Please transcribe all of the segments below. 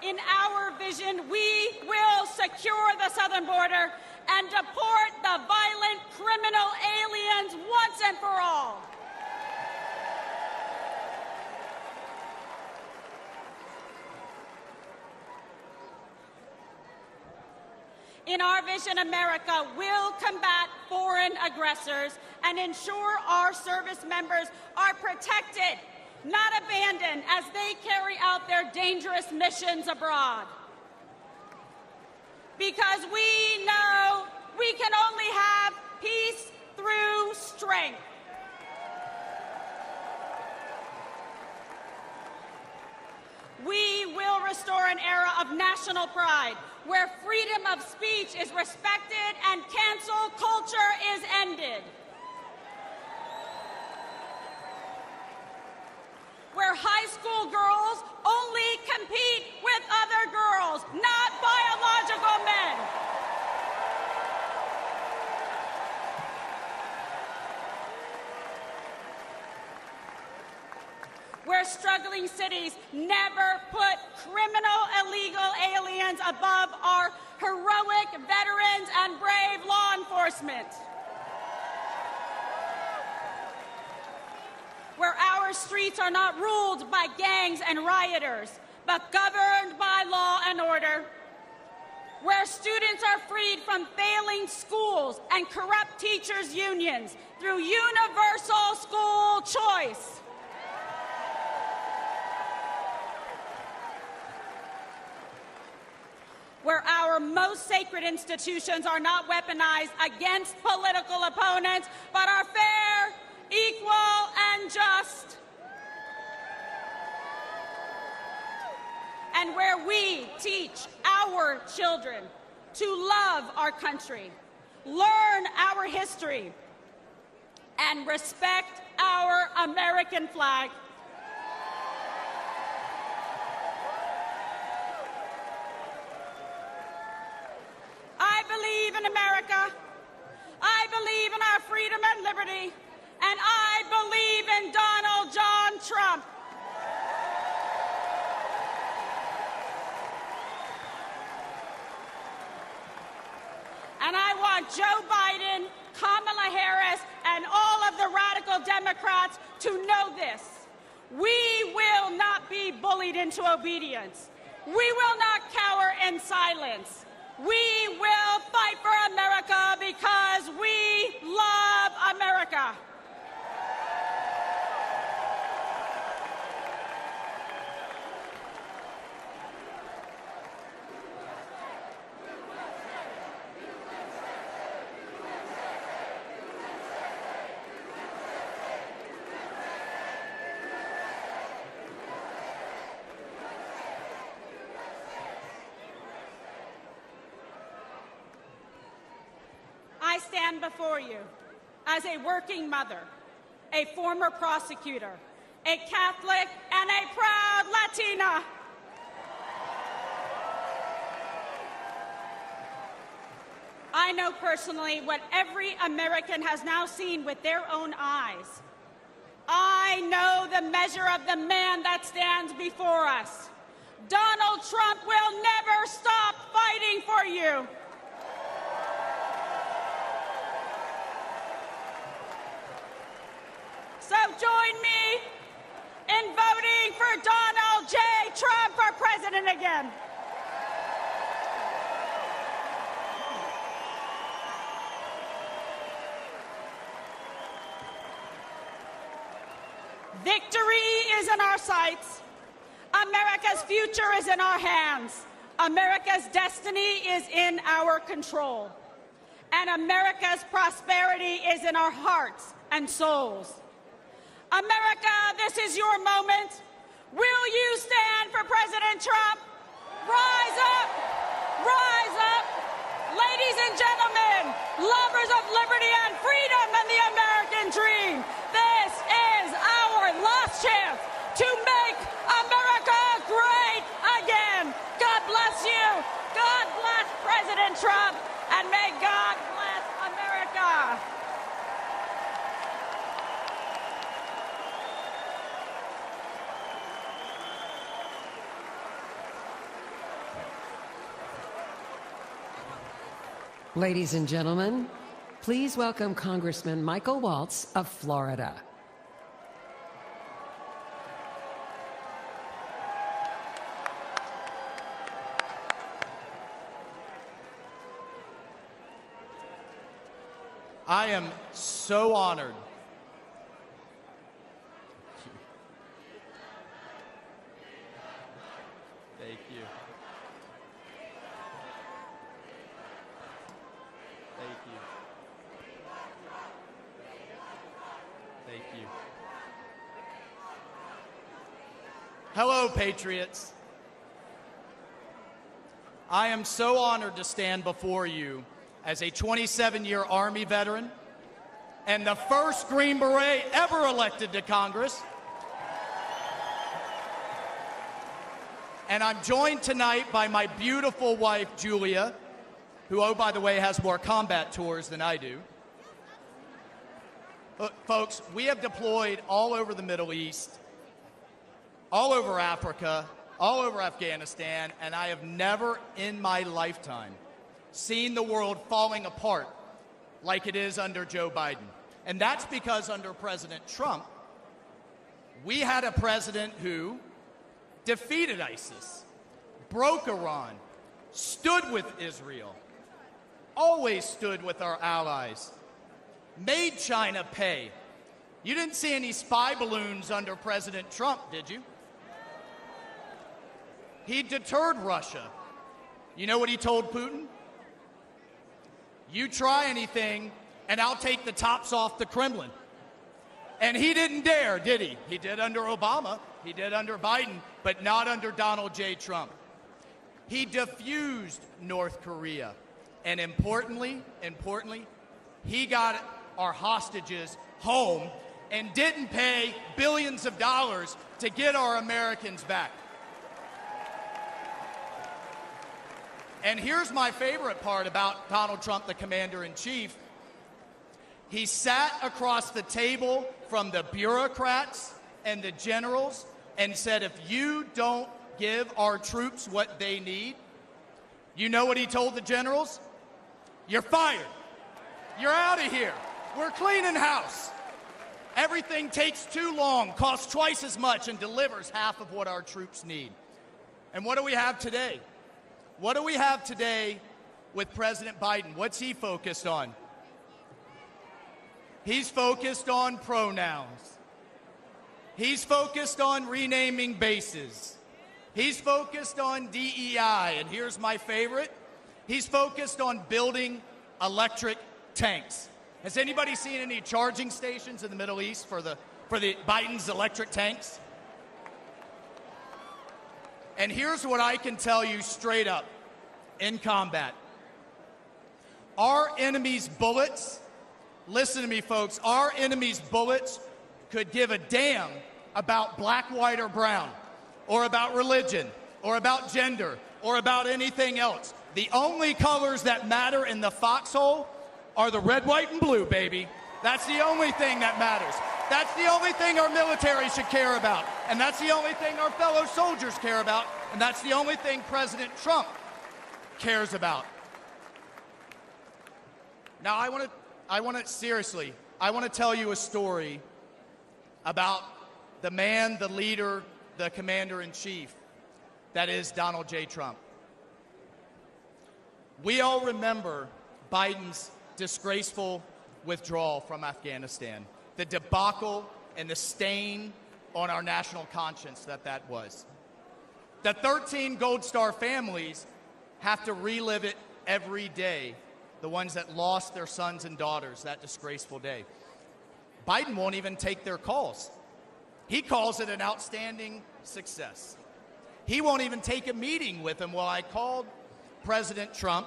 In our vision, we will secure the southern border and deport the violent criminal aliens once and for all. In our vision, America will combat foreign aggressors and ensure our service members are protected, not abandoned as they carry out their dangerous missions abroad. Because we know we can only have peace through strength. We will restore an era of national pride where freedom of speech is respected and cancel culture is ended. Where high school girls only compete with other girls, not biological men. Where struggling cities never put criminal illegal aliens above our heroic veterans and brave law enforcement. Where our streets are not ruled by gangs and rioters, but governed by law and order. Where students are freed from failing schools and corrupt teachers' unions through universal school choice. Where our most sacred institutions are not weaponized against political opponents, but are fair, equal, and just. And where we teach our children to love our country, learn our history, and respect our American flag. I believe in America. I believe in our freedom and liberty. And I believe in Donald John Trump. And I want Joe Biden, Kamala Harris, and all of the radical Democrats to know this. We will not be bullied into obedience. We will not cower in silence. We will fight for America because we love America. I stand before you as a working mother, a former prosecutor, a Catholic, and a proud Latina. I know personally what every American has now seen with their own eyes. I know the measure of the man that stands before us. Donald Trump will never stop fighting for you. So join me in voting for Donald J. Trump for president again. Victory is in our sights. America's future is in our hands. America's destiny is in our control. And America's prosperity is in our hearts and souls. America, this is your moment. Will you stand for President Trump? Rise up! Rise up! Ladies and gentlemen, lovers of liberty and freedom and the American dream, this is our last chance to make America great again. God bless you. God bless President Trump, and may God bless America. Ladies and gentlemen, please welcome Congressman Michael Waltz of Florida. I am so honored. Thank you. Thank you. Thank you. Hello, Patriots. I am so honored to stand before you as a 27-year Army veteran and the first Green Beret ever elected to Congress. And I'm joined tonight by my beautiful wife, Julia, who, oh, by the way, has more combat tours than I do. Look, folks, we have deployed all over the Middle East, all over Africa, all over Afghanistan, and I have never in my lifetime seen the world falling apart like it is under Joe Biden. And that's because under President Trump, we had a president who defeated ISIS, broke Iran, stood with Israel, always stood with our allies, made China pay. You didn't see any spy balloons under President Trump, did you? He deterred Russia. You know what he told Putin? You try anything, and I'll take the tops off the Kremlin. And he didn't dare, did he? He did under Obama, he did under Biden, but not under Donald J. Trump. He defused North Korea. And importantly, he got our hostages home and didn't pay billions of dollars to get our Americans back. And here's my favorite part about Donald Trump, the commander-in-chief. He sat across the table from the bureaucrats and the generals and said, if you don't give our troops what they need, you know what he told the generals? You're fired. You're out of here. We're cleaning house. Everything takes too long, costs twice as much, and delivers half of what our troops need. And what do we have today? What do we have today with President Biden? What's he focused on? He's focused on pronouns. He's focused on renaming bases. He's focused on DEI. And here's my favorite. He's focused on building electric tanks. Has anybody seen any charging stations in the Middle East for the Biden's electric tanks? And here's what I can tell you straight up in combat. Our enemy's bullets, listen to me folks, our enemy's bullets could give a damn about black, white, or brown, or about religion, or about gender, or about anything else. The only colors that matter in the foxhole are the red, white, and blue, baby. That's the only thing that matters. That's the only thing our military should care about. And that's the only thing our fellow soldiers care about. And that's the only thing President Trump cares about. Now, I want to tell you a story about the man, the leader, the commander-in-chief that is Donald J. Trump. We all remember Biden's disgraceful withdrawal from Afghanistan, the debacle and the stain on our national conscience that was. The 13 Gold Star families have to relive it every day, the ones that lost their sons and daughters that disgraceful day. Biden won't even take their calls. He calls it an outstanding success. He won't even take a meeting with them. Well, I called President Trump.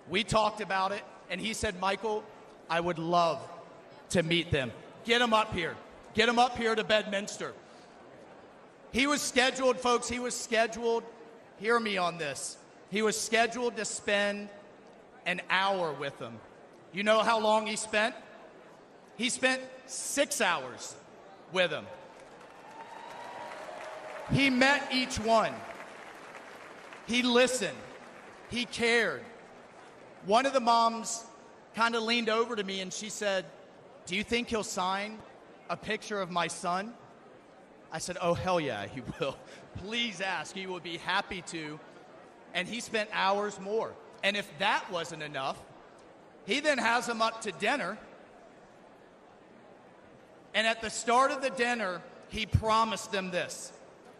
We talked about it, and he said, Michael, I would love to meet them. Get them up here. Get them up here to Bedminster. He was scheduled, folks, hear me on this. He was scheduled to spend an hour with them. You know how long he spent? He spent 6 hours with them. He met each one. He listened. He cared. one of the moms kind of leaned over to me and she said, "Do you think he'll sign a picture of my son?" I said, "Oh, hell yeah, he will. Please ask. He would be happy to." And he spent hours more. And if that wasn't enough, he then has them up to dinner. And at the start of the dinner, he promised them this: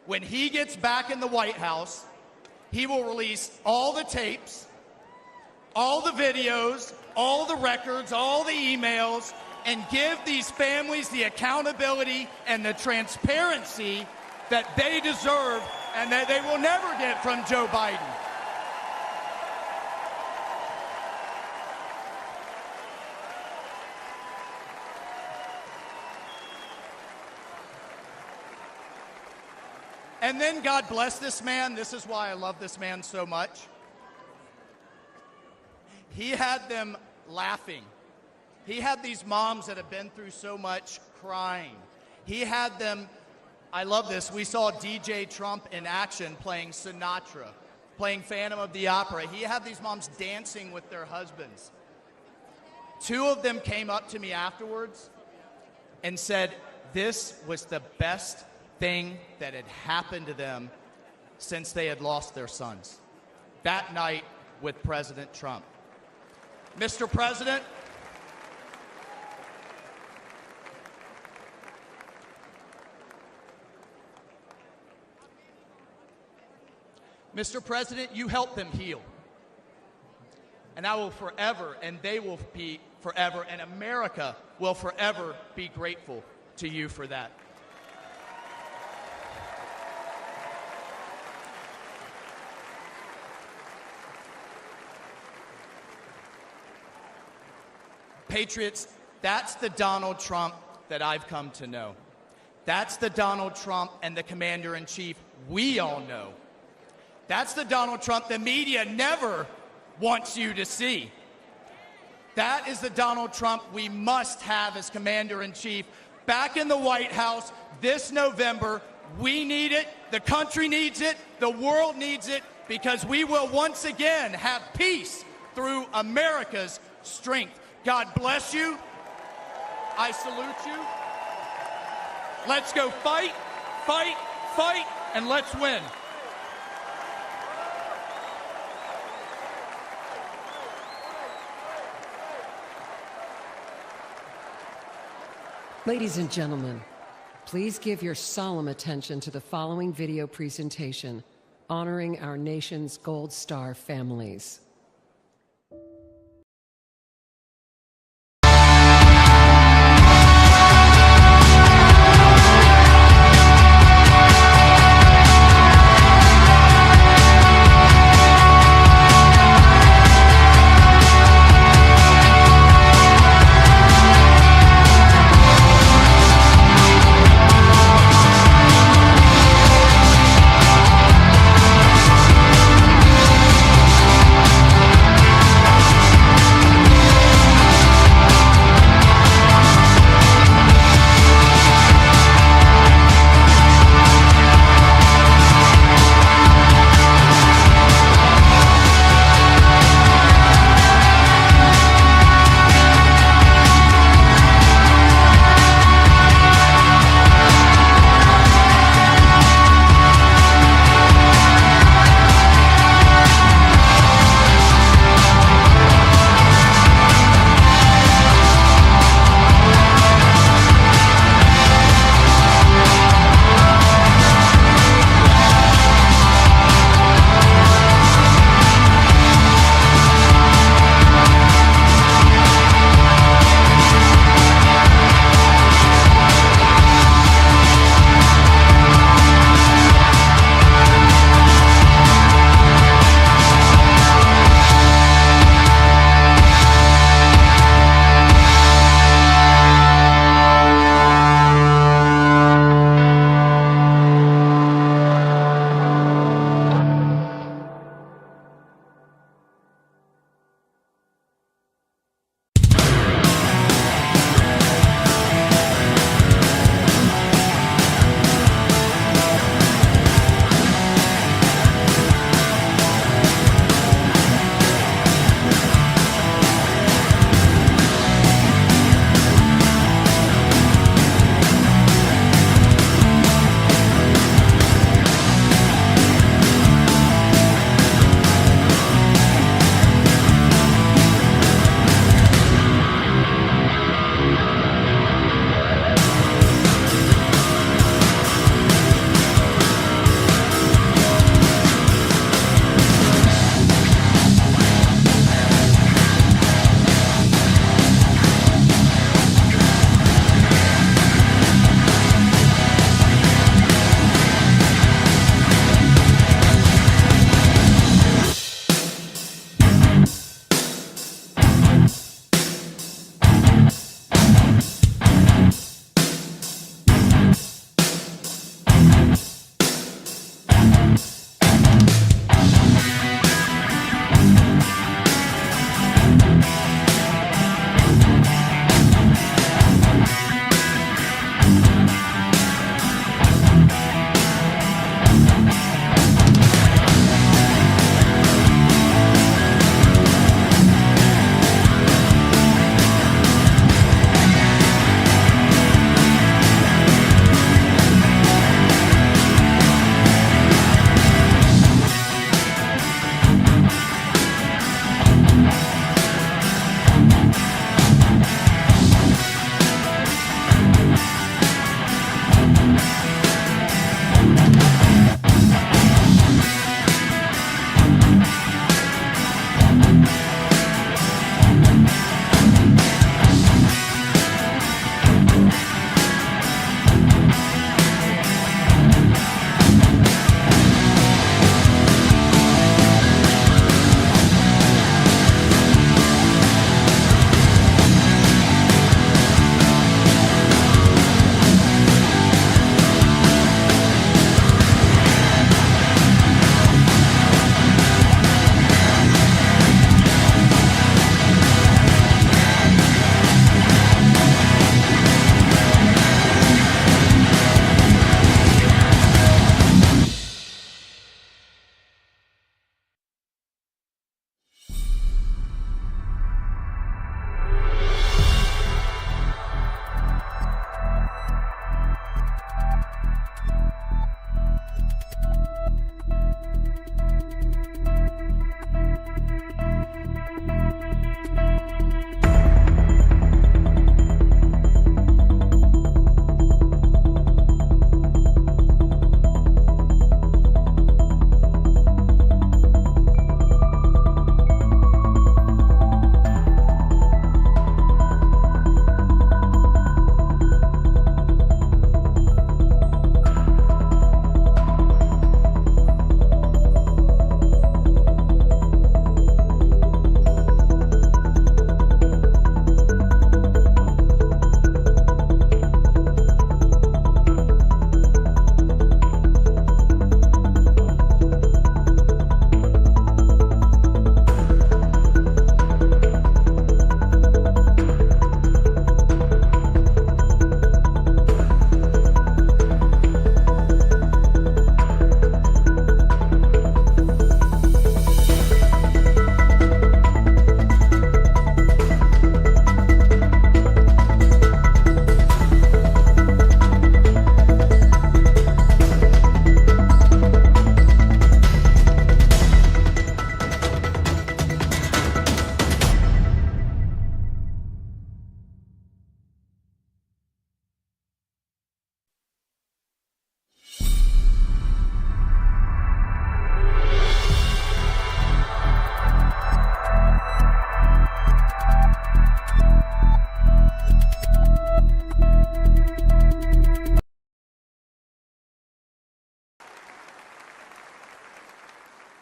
when he gets back in the White House, he will release all the tapes, all the videos, all the records, all the emails, and give these families the accountability and the transparency that they deserve and that they will never get from Joe Biden. And then God bless this man. This is why I love this man so much. He had them laughing. He had these moms that have been through so much crying. He had them, I love this, we saw DJ Trump in action playing Sinatra, playing Phantom of the Opera. He had these moms dancing with their husbands. Two of them came up to me afterwards and said this was the best thing that had happened to them since they had lost their sons. That night with President Trump. Mr. President, you helped them heal. And I will forever, and they will be forever, and America will forever be grateful to you for that. Patriots, that's the Donald Trump that I've come to know. That's the Donald Trump and the Commander-in-Chief we all know. That's the Donald Trump the media never wants you to see. That is the Donald Trump we must have as Commander-in-Chief back in the White House this November. We need it, the country needs it, the world needs it, because we will once again have peace through America's strength. God bless you. I salute you. Let's go fight, fight, fight, and let's win. Ladies and gentlemen, please give your solemn attention to the following video presentation honoring our nation's Gold Star families.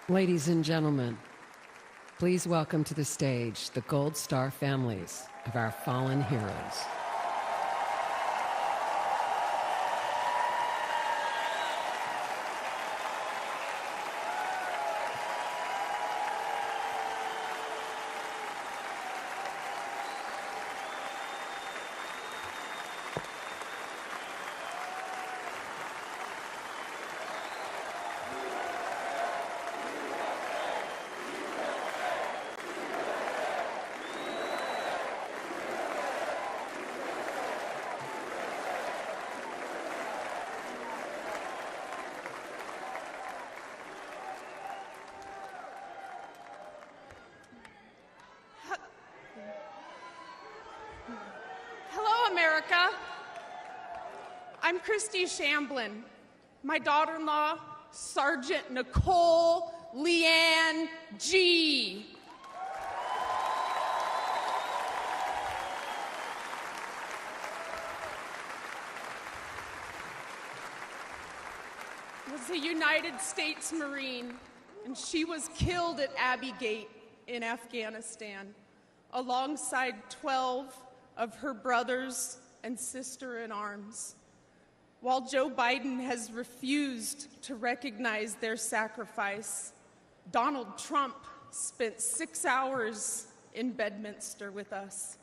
Ladies and gentlemen, please welcome to the stage the Gold Star families of our fallen heroes. America. I'm Christy Shamblin. My daughter-in-law, Sergeant Nicole Leanne G. Was a United States Marine, and she was killed at Abbey Gate in Afghanistan, alongside 12 of her brothers and sister-in-arms. While Joe Biden has refused to recognize their sacrifice, Donald Trump spent 6 hours in Bedminster with us.